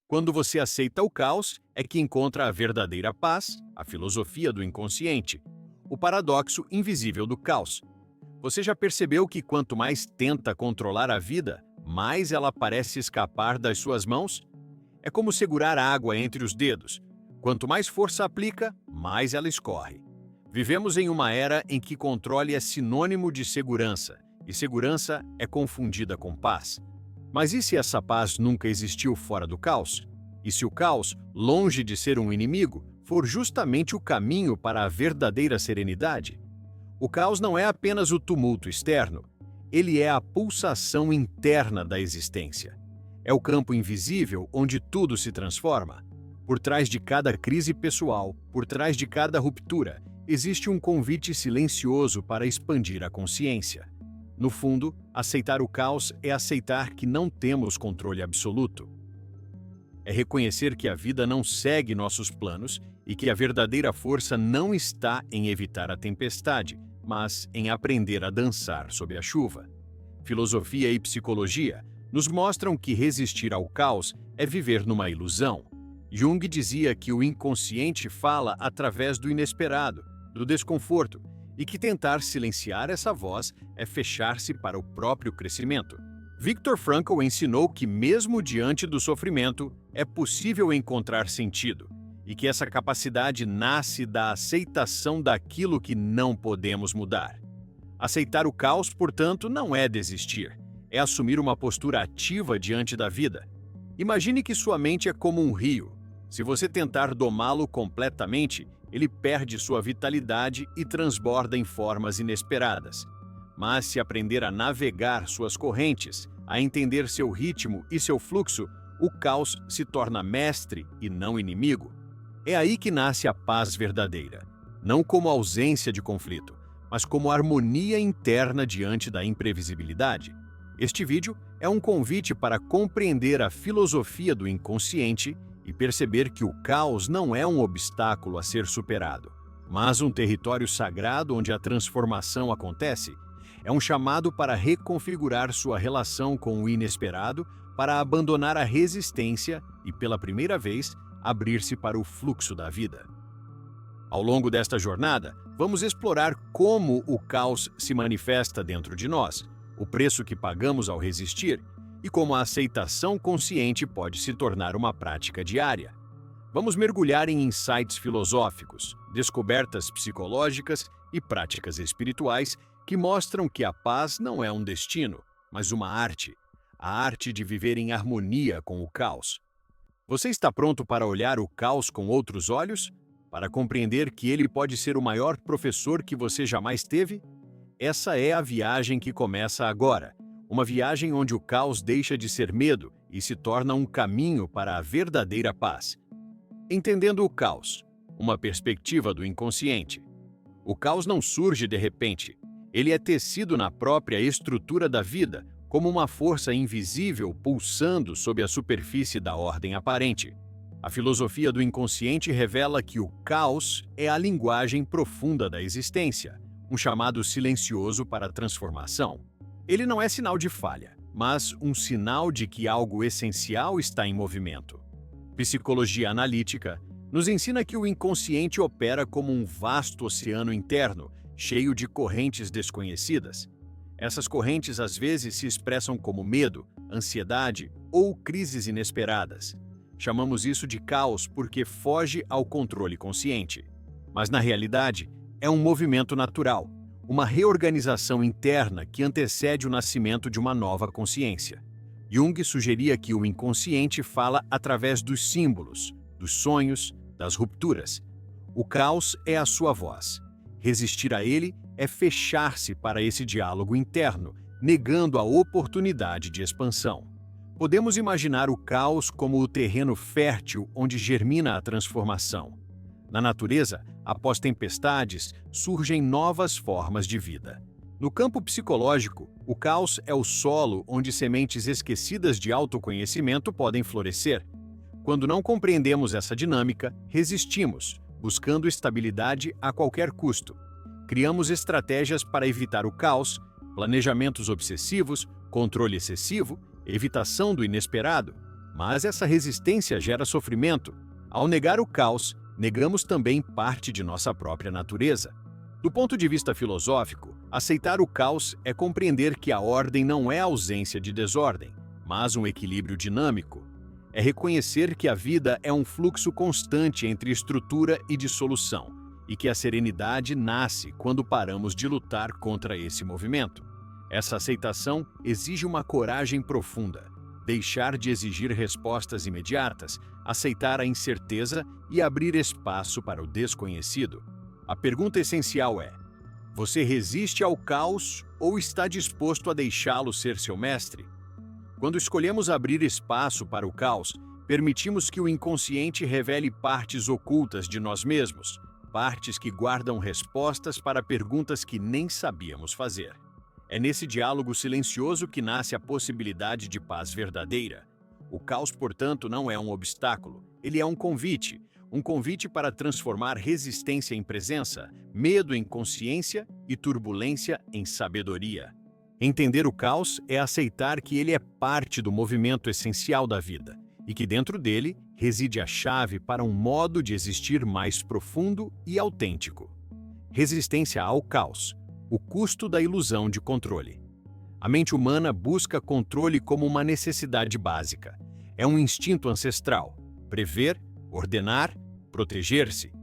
Quando você aceita o caos, é que encontra a verdadeira paz, a filosofia do inconsciente, o paradoxo invisível do caos. Você já percebeu que quanto mais tenta controlar a vida, mais ela parece escapar das suas mãos? É como segurar a água entre os dedos. Quanto mais força aplica, mais ela escorre. Vivemos em uma era em que controle é sinônimo de segurança, e segurança é confundida com paz. Mas e se essa paz nunca existiu fora do caos? E se o caos, longe de ser um inimigo, for justamente o caminho para a verdadeira serenidade? O caos não é apenas o tumulto externo, ele é a pulsação interna da existência. É o campo invisível onde tudo se transforma. Por trás de cada crise pessoal, por trás de cada ruptura, existe um convite silencioso para expandir a consciência. No fundo, aceitar o caos é aceitar que não temos controle absoluto. É reconhecer que a vida não segue nossos planos e que a verdadeira força não está em evitar a tempestade, mas em aprender a dançar sob a chuva. Filosofia e psicologia nos mostram que resistir ao caos é viver numa ilusão. Jung dizia que o inconsciente fala através do inesperado, do desconforto, e que tentar silenciar essa voz é fechar-se para o próprio crescimento. Viktor Frankl ensinou que, mesmo diante do sofrimento, é possível encontrar sentido, e que essa capacidade nasce da aceitação daquilo que não podemos mudar. Aceitar o caos, portanto, não é desistir, é assumir uma postura ativa diante da vida. Imagine que sua mente é como um rio. Se você tentar domá-lo completamente, ele perde sua vitalidade e transborda em formas inesperadas. Mas se aprender a navegar suas correntes, a entender seu ritmo e seu fluxo, o caos se torna mestre e não inimigo. É aí que nasce a paz verdadeira, não como ausência de conflito, mas como harmonia interna diante da imprevisibilidade. Este vídeo é um convite para compreender a filosofia do inconsciente e perceber que o caos não é um obstáculo a ser superado, mas um território sagrado onde a transformação acontece. É um chamado para reconfigurar sua relação com o inesperado, para abandonar a resistência e, pela primeira vez, abrir-se para o fluxo da vida. Ao longo desta jornada, vamos explorar como o caos se manifesta dentro de nós, o preço que pagamos ao resistir e como a aceitação consciente pode se tornar uma prática diária. Vamos mergulhar em insights filosóficos, descobertas psicológicas e práticas espirituais que mostram que a paz não é um destino, mas uma arte, a arte de viver em harmonia com o caos. Você está pronto para olhar o caos com outros olhos? Para compreender que ele pode ser o maior professor que você jamais teve? Essa é a viagem que começa agora. Uma viagem onde o caos deixa de ser medo e se torna um caminho para a verdadeira paz. Entendendo o caos, uma perspectiva do inconsciente. O caos não surge de repente. Ele é tecido na própria estrutura da vida, como uma força invisível pulsando sob a superfície da ordem aparente. A filosofia do inconsciente revela que o caos é a linguagem profunda da existência, um chamado silencioso para a transformação. Ele não é sinal de falha, mas um sinal de que algo essencial está em movimento. Psicologia analítica nos ensina que o inconsciente opera como um vasto oceano interno, cheio de correntes desconhecidas. Essas correntes às vezes se expressam como medo, ansiedade ou crises inesperadas. Chamamos isso de caos porque foge ao controle consciente. Mas na realidade, é um movimento natural, uma reorganização interna que antecede o nascimento de uma nova consciência. Jung sugeria que o inconsciente fala através dos símbolos, dos sonhos, das rupturas. O caos é a sua voz. Resistir a ele é fechar-se para esse diálogo interno, negando a oportunidade de expansão. Podemos imaginar o caos como o terreno fértil onde germina a transformação. Na natureza, após tempestades, surgem novas formas de vida. No campo psicológico, o caos é o solo onde sementes esquecidas de autoconhecimento podem florescer. Quando não compreendemos essa dinâmica, resistimos, buscando estabilidade a qualquer custo. Criamos estratégias para evitar o caos, planejamentos obsessivos, controle excessivo, evitação do inesperado. Mas essa resistência gera sofrimento. Ao negar o caos, negamos também parte de nossa própria natureza. Do ponto de vista filosófico, aceitar o caos é compreender que a ordem não é a ausência de desordem, mas um equilíbrio dinâmico. É reconhecer que a vida é um fluxo constante entre estrutura e dissolução, e que a serenidade nasce quando paramos de lutar contra esse movimento. Essa aceitação exige uma coragem profunda. Deixar de exigir respostas imediatas, aceitar a incerteza e abrir espaço para o desconhecido. A pergunta essencial é: você resiste ao caos ou está disposto a deixá-lo ser seu mestre? Quando escolhemos abrir espaço para o caos, permitimos que o inconsciente revele partes ocultas de nós mesmos, partes que guardam respostas para perguntas que nem sabíamos fazer. É nesse diálogo silencioso que nasce a possibilidade de paz verdadeira. O caos, portanto, não é um obstáculo, ele é um convite para transformar resistência em presença, medo em consciência e turbulência em sabedoria. Entender o caos é aceitar que ele é parte do movimento essencial da vida e que dentro dele reside a chave para um modo de existir mais profundo e autêntico. Resistência ao caos, o custo da ilusão de controle. A mente humana busca controle como uma necessidade básica. É um instinto ancestral: prever, ordenar, proteger-se.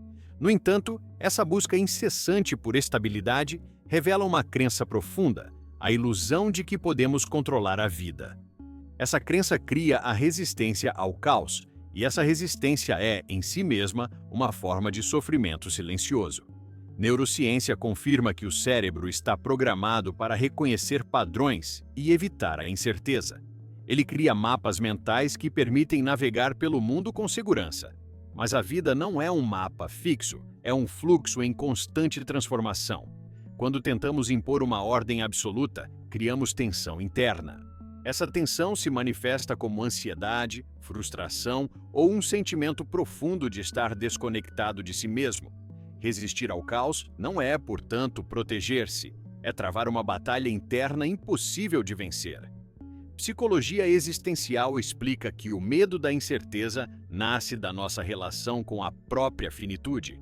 No entanto, essa busca incessante por estabilidade revela uma crença profunda, a ilusão de que podemos controlar a vida. Essa crença cria a resistência ao caos, e essa resistência é, em si mesma, uma forma de sofrimento silencioso. Neurociência confirma que o cérebro está programado para reconhecer padrões e evitar a incerteza. Ele cria mapas mentais que permitem navegar pelo mundo com segurança. Mas a vida não é um mapa fixo, é um fluxo em constante transformação. Quando tentamos impor uma ordem absoluta, criamos tensão interna. Essa tensão se manifesta como ansiedade, frustração ou um sentimento profundo de estar desconectado de si mesmo. Resistir ao caos não é, portanto, proteger-se, é travar uma batalha interna impossível de vencer. Psicologia existencial explica que o medo da incerteza nasce da nossa relação com a própria finitude.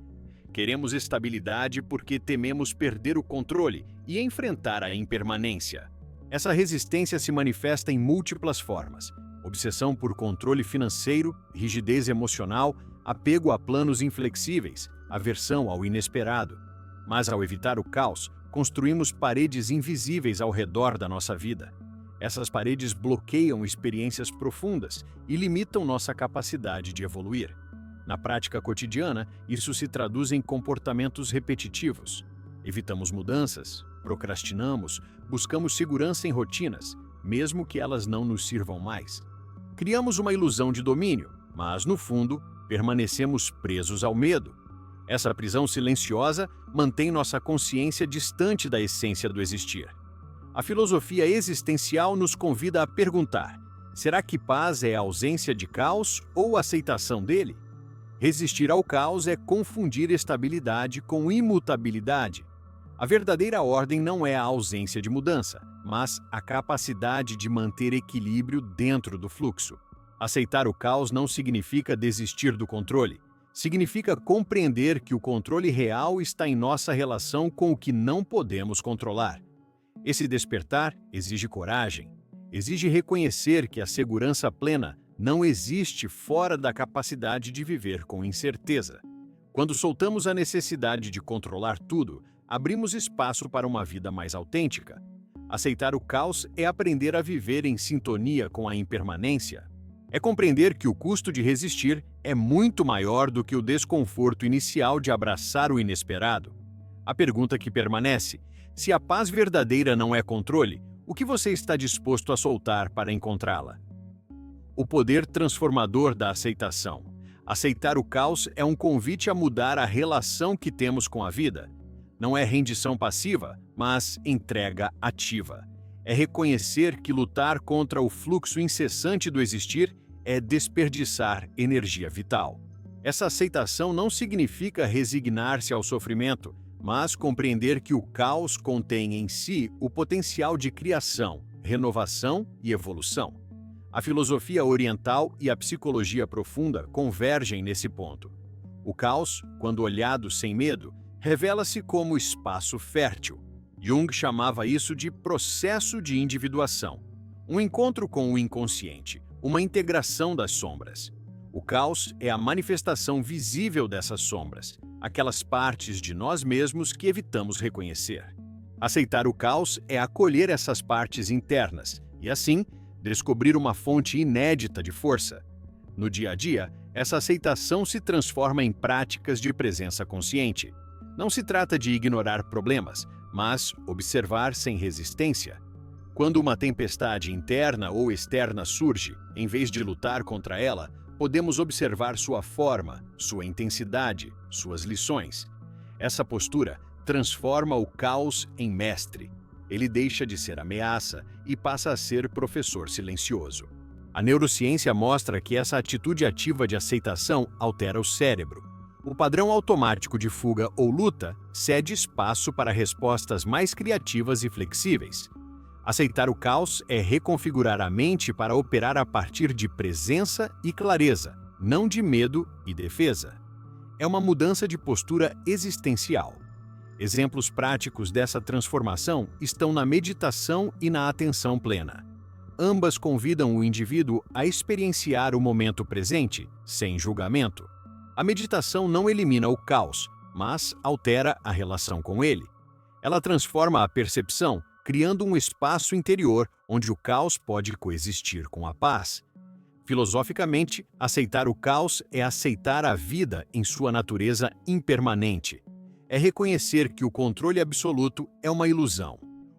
Queremos estabilidade porque tememos perder o controle e enfrentar a impermanência. Essa resistência se manifesta em múltiplas formas: obsessão por controle financeiro, rigidez emocional, apego a planos inflexíveis, aversão ao inesperado. Mas ao evitar o caos, construímos paredes invisíveis ao redor da nossa vida. Essas paredes bloqueiam experiências profundas e limitam nossa capacidade de evoluir. Na prática cotidiana, isso se traduz em comportamentos repetitivos. Evitamos mudanças, procrastinamos, buscamos segurança em rotinas, mesmo que elas não nos sirvam mais. Criamos uma ilusão de domínio, mas, no fundo, permanecemos presos ao medo. Essa prisão silenciosa mantém nossa consciência distante da essência do existir. A filosofia existencial nos convida a perguntar: será que paz é a ausência de caos ou a aceitação dele? Resistir ao caos é confundir estabilidade com imutabilidade. A verdadeira ordem não é a ausência de mudança, mas a capacidade de manter equilíbrio dentro do fluxo. Aceitar o caos não significa desistir do controle. Significa compreender que o controle real está em nossa relação com o que não podemos controlar. Esse despertar exige coragem, exige reconhecer que a segurança plena não existe fora da capacidade de viver com incerteza. Quando soltamos a necessidade de controlar tudo, abrimos espaço para uma vida mais autêntica. Aceitar o caos é aprender a viver em sintonia com a impermanência. É compreender que o custo de resistir é muito maior do que o desconforto inicial de abraçar o inesperado. A pergunta que permanece: se a paz verdadeira não é controle, o que você está disposto a soltar para encontrá-la? O poder transformador da aceitação. Aceitar o caos é um convite a mudar a relação que temos com a vida. Não é rendição passiva, mas entrega ativa. É reconhecer que lutar contra o fluxo incessante do existir é desperdiçar energia vital. Essa aceitação não significa resignar-se ao sofrimento, mas compreender que o caos contém em si o potencial de criação, renovação e evolução. A filosofia oriental e a psicologia profunda convergem nesse ponto. O caos, quando olhado sem medo, revela-se como espaço fértil. Jung chamava isso de processo de individuação, um encontro com o inconsciente, uma integração das sombras. O caos é a manifestação visível dessas sombras, aquelas partes de nós mesmos que evitamos reconhecer. Aceitar o caos é acolher essas partes internas e, assim, descobrir uma fonte inédita de força. No dia a dia, essa aceitação se transforma em práticas de presença consciente. Não se trata de ignorar problemas, mas observar sem resistência. Quando uma tempestade interna ou externa surge, em vez de lutar contra ela, podemos observar sua forma, sua intensidade, suas lições. Essa postura transforma o caos em mestre. Ele deixa de ser ameaça e passa a ser professor silencioso. A neurociência mostra que essa atitude ativa de aceitação altera o cérebro. O padrão automático de fuga ou luta cede espaço para respostas mais criativas e flexíveis. Aceitar o caos é reconfigurar a mente para operar a partir de presença e clareza, não de medo e defesa. É uma mudança de postura existencial. Exemplos práticos dessa transformação estão na meditação e na atenção plena. Ambas convidam o indivíduo a experienciar o momento presente, sem julgamento. A meditação não elimina o caos, mas altera a relação com ele. Ela transforma a percepção, criando um espaço interior onde o caos pode coexistir com a paz. Filosoficamente, aceitar o caos é aceitar a vida em sua natureza impermanente. É reconhecer que o controle absoluto é uma ilusão.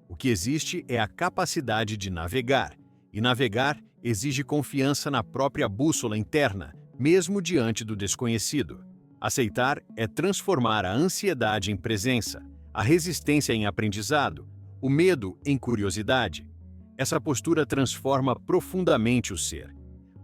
O que existe é a capacidade de navegar, e navegar exige confiança na própria bússola interna, mesmo diante do desconhecido. Aceitar é transformar a ansiedade em presença, a resistência em aprendizado, o medo em curiosidade. Essa postura transforma profundamente o ser.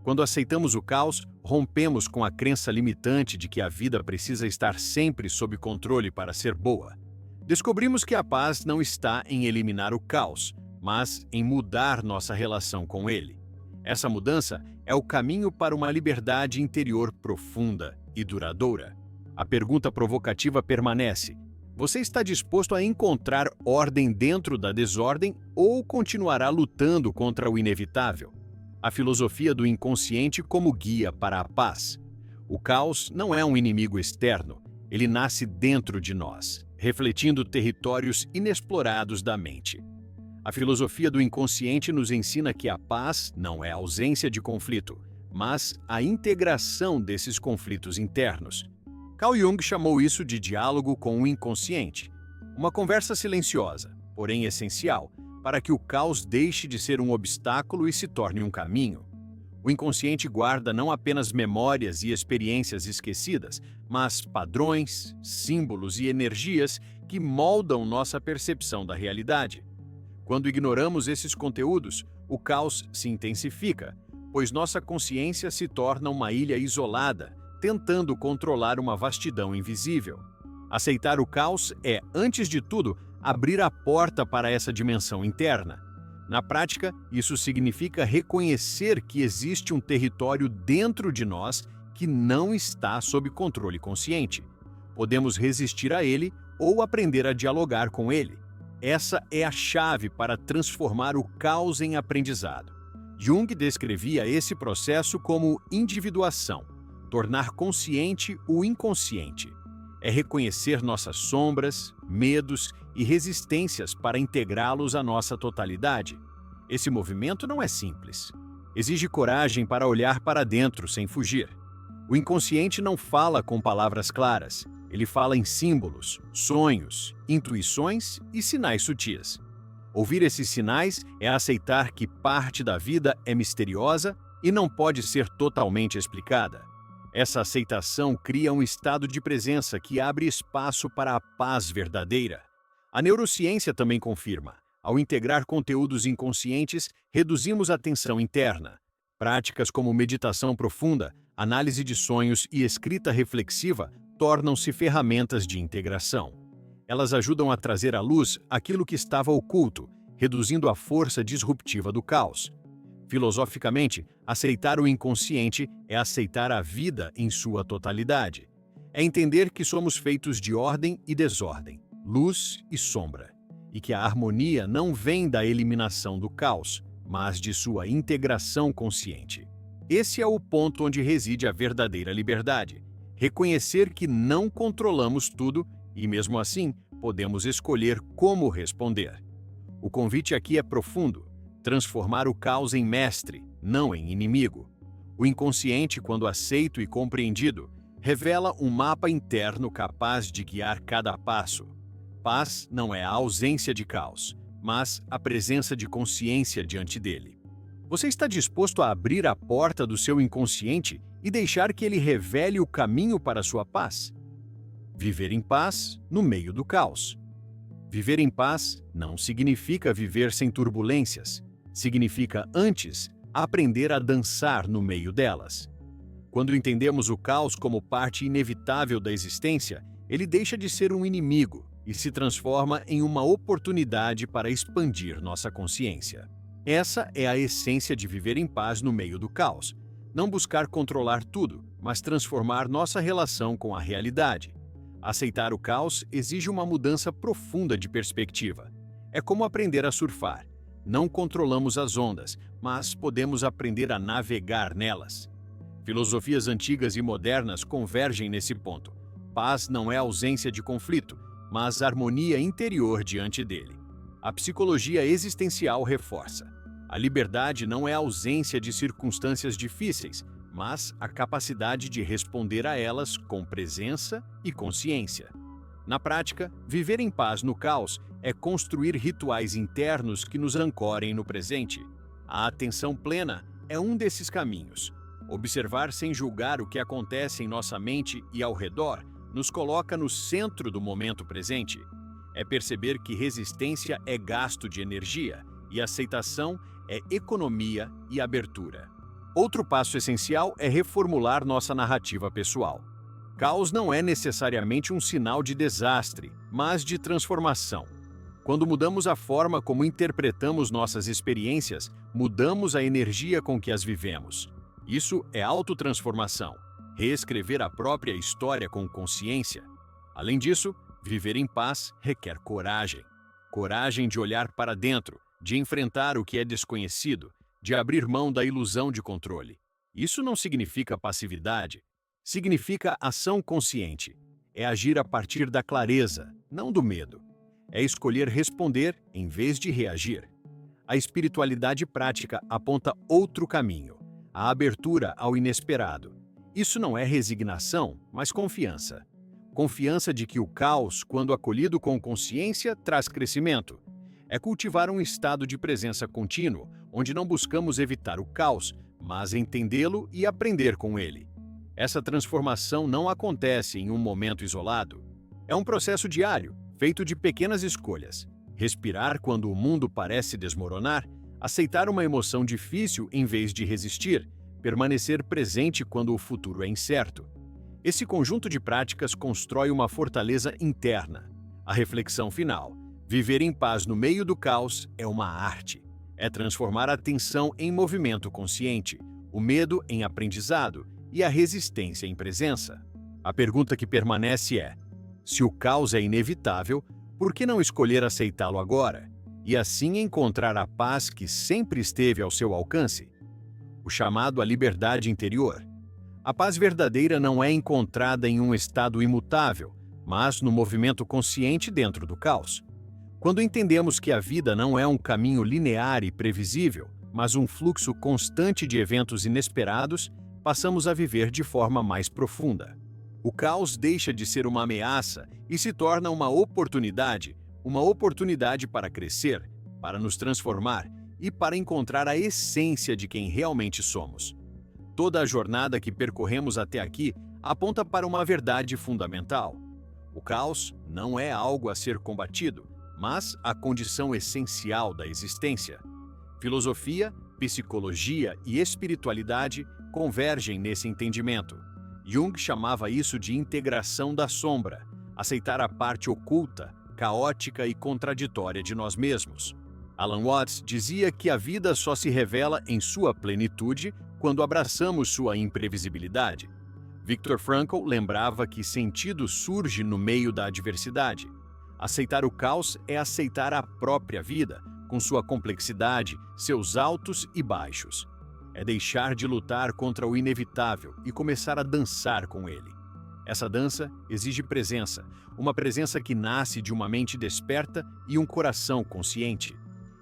Quando aceitamos o caos, rompemos com a crença limitante de que a vida precisa estar sempre sob controle para ser boa. Descobrimos que a paz não está em eliminar o caos, mas em mudar nossa relação com ele. Essa mudança é o caminho para uma liberdade interior profunda e duradoura. A pergunta provocativa permanece: você está disposto a encontrar ordem dentro da desordem ou continuará lutando contra o inevitável? A filosofia do inconsciente como guia para a paz. O caos não é um inimigo externo, ele nasce dentro de nós, refletindo territórios inexplorados da mente. A filosofia do inconsciente nos ensina que a paz não é a ausência de conflito, mas a integração desses conflitos internos. Carl Jung chamou isso de diálogo com o inconsciente, uma conversa silenciosa, porém essencial, para que o caos deixe de ser um obstáculo e se torne um caminho. O inconsciente guarda não apenas memórias e experiências esquecidas, mas padrões, símbolos e energias que moldam nossa percepção da realidade. Quando ignoramos esses conteúdos, o caos se intensifica, pois nossa consciência se torna uma ilha isolada, tentando controlar uma vastidão invisível. Aceitar o caos é, antes de tudo, abrir a porta para essa dimensão interna. Na prática, isso significa reconhecer que existe um território dentro de nós que não está sob controle consciente. Podemos resistir a ele ou aprender a dialogar com ele. Essa é a chave para transformar o caos em aprendizado. Jung descrevia esse processo como individuação, tornar consciente o inconsciente. É reconhecer nossas sombras, medos e resistências para integrá-los à nossa totalidade. Esse movimento não é simples. Exige coragem para olhar para dentro sem fugir. O inconsciente não fala com palavras claras. Ele fala em símbolos, sonhos, intuições e sinais sutis. Ouvir esses sinais é aceitar que parte da vida é misteriosa e não pode ser totalmente explicada. Essa aceitação cria um estado de presença que abre espaço para a paz verdadeira. A neurociência também confirma: ao integrar conteúdos inconscientes, reduzimos a tensão interna. Práticas como meditação profunda, análise de sonhos e escrita reflexiva tornam-se ferramentas de integração. Elas ajudam a trazer à luz aquilo que estava oculto, reduzindo a força disruptiva do caos. Filosoficamente, aceitar o inconsciente é aceitar a vida em sua totalidade. É entender que somos feitos de ordem e desordem, luz e sombra, e que a harmonia não vem da eliminação do caos, mas de sua integração consciente. Esse é o ponto onde reside a verdadeira liberdade. Reconhecer que não controlamos tudo e, mesmo assim, podemos escolher como responder. O convite aqui é profundo: transformar o caos em mestre, não em inimigo. O inconsciente, quando aceito e compreendido, revela um mapa interno capaz de guiar cada passo. Paz não é a ausência de caos, mas a presença de consciência diante dele. Você está disposto a abrir a porta do seu inconsciente e deixar que ele revele o caminho para a sua paz? Viver em paz no meio do caos. Viver em paz não significa viver sem turbulências. Significa, antes, aprender a dançar no meio delas. Quando entendemos o caos como parte inevitável da existência, ele deixa de ser um inimigo e se transforma em uma oportunidade para expandir nossa consciência. Essa é a essência de viver em paz no meio do caos. Não buscar controlar tudo, mas transformar nossa relação com a realidade. Aceitar o caos exige uma mudança profunda de perspectiva. É como aprender a surfar. Não controlamos as ondas, mas podemos aprender a navegar nelas. Filosofias antigas e modernas convergem nesse ponto. Paz não é ausência de conflito, mas harmonia interior diante dele. A psicologia existencial reforça: a liberdade não é a ausência de circunstâncias difíceis, mas a capacidade de responder a elas com presença e consciência. Na prática, viver em paz no caos é construir rituais internos que nos ancorem no presente. A atenção plena é um desses caminhos. Observar sem julgar o que acontece em nossa mente e ao redor nos coloca no centro do momento presente. É perceber que resistência é gasto de energia e aceitação é economia e abertura. Outro passo essencial é reformular nossa narrativa pessoal. Caos não é necessariamente um sinal de desastre, mas de transformação. Quando mudamos a forma como interpretamos nossas experiências, mudamos a energia com que as vivemos. Isso é autotransformação, reescrever a própria história com consciência. Além disso, viver em paz requer coragem. Coragem de olhar para dentro, de enfrentar o que é desconhecido, de abrir mão da ilusão de controle. Isso não significa passividade. Significa ação consciente. É agir a partir da clareza, não do medo. É escolher responder em vez de reagir. A espiritualidade prática aponta outro caminho: a abertura ao inesperado. Isso não é resignação, mas confiança. Confiança de que o caos, quando acolhido com consciência, traz crescimento. É cultivar um estado de presença contínuo, onde não buscamos evitar o caos, mas entendê-lo e aprender com ele. Essa transformação não acontece em um momento isolado. É um processo diário, feito de pequenas escolhas. Respirar quando o mundo parece desmoronar, aceitar uma emoção difícil em vez de resistir, permanecer presente quando o futuro é incerto. Esse conjunto de práticas constrói uma fortaleza interna. A reflexão final: viver em paz no meio do caos é uma arte. É transformar a tensão em movimento consciente, o medo em aprendizado e a resistência em presença. A pergunta que permanece é: se o caos é inevitável, por que não escolher aceitá-lo agora? E assim encontrar a paz que sempre esteve ao seu alcance? O chamado à liberdade interior. A paz verdadeira não é encontrada em um estado imutável, mas no movimento consciente dentro do caos. Quando entendemos que a vida não é um caminho linear e previsível, mas um fluxo constante de eventos inesperados, passamos a viver de forma mais profunda. O caos deixa de ser uma ameaça e se torna uma oportunidade para crescer, para nos transformar e para encontrar a essência de quem realmente somos. Toda a jornada que percorremos até aqui aponta para uma verdade fundamental. O caos não é algo a ser combatido, mas a condição essencial da existência. Filosofia, psicologia e espiritualidade convergem nesse entendimento. Jung chamava isso de integração da sombra, aceitar a parte oculta, caótica e contraditória de nós mesmos. Alan Watts dizia que a vida só se revela em sua plenitude quando abraçamos sua imprevisibilidade. Viktor Frankl lembrava que sentido surge no meio da adversidade. Aceitar o caos é aceitar a própria vida, com sua complexidade, seus altos e baixos. É deixar de lutar contra o inevitável e começar a dançar com ele. Essa dança exige presença, uma presença que nasce de uma mente desperta e um coração consciente.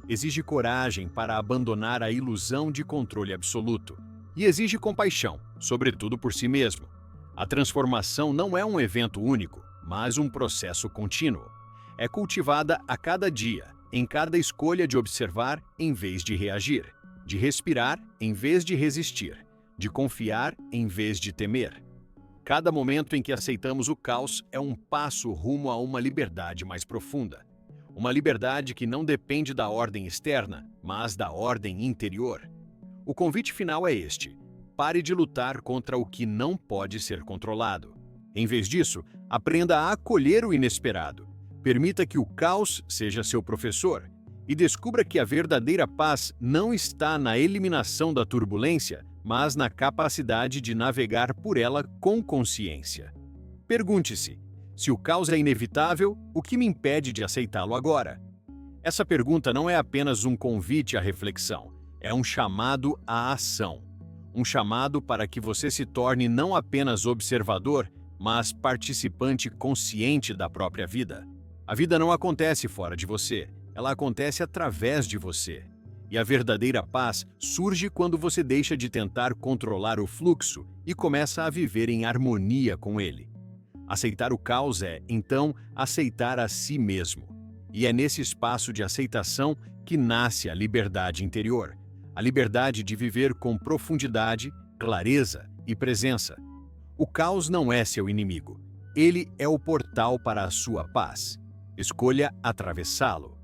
Exige coragem para abandonar a ilusão de controle absoluto. E exige compaixão, sobretudo por si mesmo. A transformação não é um evento único, mas um processo contínuo. É cultivada a cada dia, em cada escolha de observar em vez de reagir, de respirar em vez de resistir, de confiar em vez de temer. Cada momento em que aceitamos o caos é um passo rumo a uma liberdade mais profunda. Uma liberdade que não depende da ordem externa, mas da ordem interior. O convite final é este: pare de lutar contra o que não pode ser controlado. Em vez disso, aprenda a acolher o inesperado. Permita que o caos seja seu professor e descubra que a verdadeira paz não está na eliminação da turbulência, mas na capacidade de navegar por ela com consciência. Pergunte-se: se o caos é inevitável, o que me impede de aceitá-lo agora? Essa pergunta não é apenas um convite à reflexão, é um chamado à ação. Um chamado para que você se torne não apenas observador, mas participante consciente da própria vida. A vida não acontece fora de você, ela acontece através de você. E a verdadeira paz surge quando você deixa de tentar controlar o fluxo e começa a viver em harmonia com ele. Aceitar o caos é, então, aceitar a si mesmo. E é nesse espaço de aceitação que nasce a liberdade interior. A liberdade de viver com profundidade, clareza e presença. O caos não é seu inimigo. Ele é o portal para a sua paz. Escolha atravessá-lo.